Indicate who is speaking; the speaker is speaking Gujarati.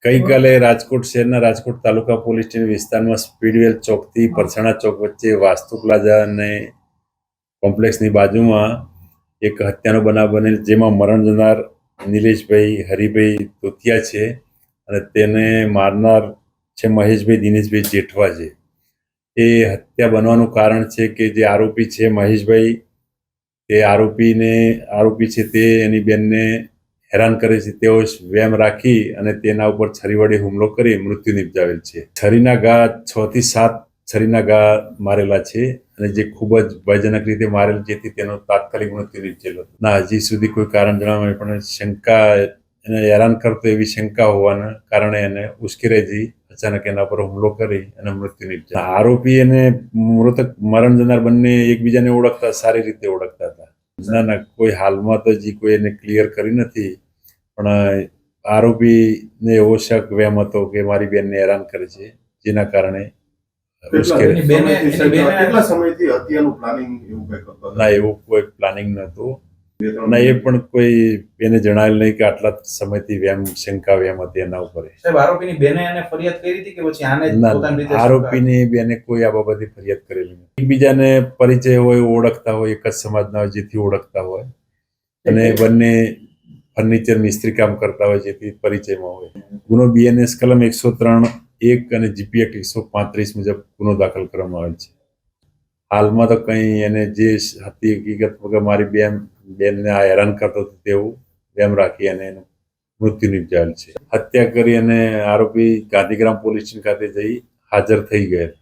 Speaker 1: ગઈકાલે રાજકોટ શહેરના રાજકોટ તાલુકા પોલીસ સ્ટેશન વિસ્તારમાં સ્પીડવેલ ચોકથી પરસાણા ચોક વચ્ચે વાસ્તુ પ્લાઝા અને કોમ્પ્લેક્સની બાજુમાં એક હત્યાનો બનાવ બનેલ, જેમાં મરણ જનાર નિલેશભાઈ હરિભાઈ તોતિયા છે અને તેને મારનાર છે મહેશભાઈ દિનેશભાઈ જેઠવા છે. એ હત્યા બનવાનું કારણ છે કે જે આરોપી છે મહેશભાઈ, તે આરોપી છે તે એની બેનને હેરાન કરે છે. તેઓ વેમ રાખી અને તેના ઉપર છરી વડે હુમલો કરી મૃત્યુ નિપજાવેલ છે. છરીના ઘા 6 થી 7 છરીના ઘા મારેલા છે અને જે ખૂબ જ ભયજનક રીતે મારેલ, જેથી તેનો તાત્કાલિક મૃત્યુ નિપજેલો. ના, હજી સુધી કોઈ કારણ જણાવ્યું પણ શંકા, એને હેરાન કરતો એવી શંકા હોવાના કારણે એને ઉશ્કેરાઈ અચાનક એના પર હુમલો કરી અને મૃત્યુ નિપજ્યા. આરોપી અને મૃતક મરણ જનાર બંને એકબીજાને ઓળખતા, સારી રીતે ઓળખતા હતા. ના, કોઈ હાલમાં તો હજી કોઈ એને ક્લિયર કરી નથી, પણ આરોપીને એવો શક વેમ હતો કે મારી બેનને હેરાન કરે છે, જેના કારણે ના, એવું કોઈ પ્લાનિંગ નહોતું. ના, એ પણ કોઈ એને જણાવેલ નહીં કે આટલા સમયથી શંકા વેમ હતી એના ઉપર.
Speaker 2: આરોપીની બેને એને ફરિયાદ કરી હતી કે પછી આને પોતાની રીતે?
Speaker 1: આરોપીની બેને કોઈ આ બાબતે ફરિયાદ કરેલી નથી. એકબીજાને પરિચય હોય, ઓળખતા હોય, એક જ સમાજના હોય જેથી ઓળખતા હોય, અને બંને ફર્નિચર મિસ્ત્રી કામ કરતા હોય જેથી પરિચયમાં હોય. ગુનો BNS કલમ 103(1) અને GP એક્ટ 135 મુજબ ગુનો દાખલ કરવામાં આવેલ છે. હાલમાં તો કંઈ એને જે હતી હકીકત વગર મારી બેનને આ હેરાન કરતો હતો તેવું વેમ રાખી અને એનું મૃત્યુ નિપજાવેલ છે. હત્યા કરી અને આરોપી ગાંધીગ્રામ પોલીસ સ્ટેશન ખાતે જઈ હાજર થઈ ગયેલ.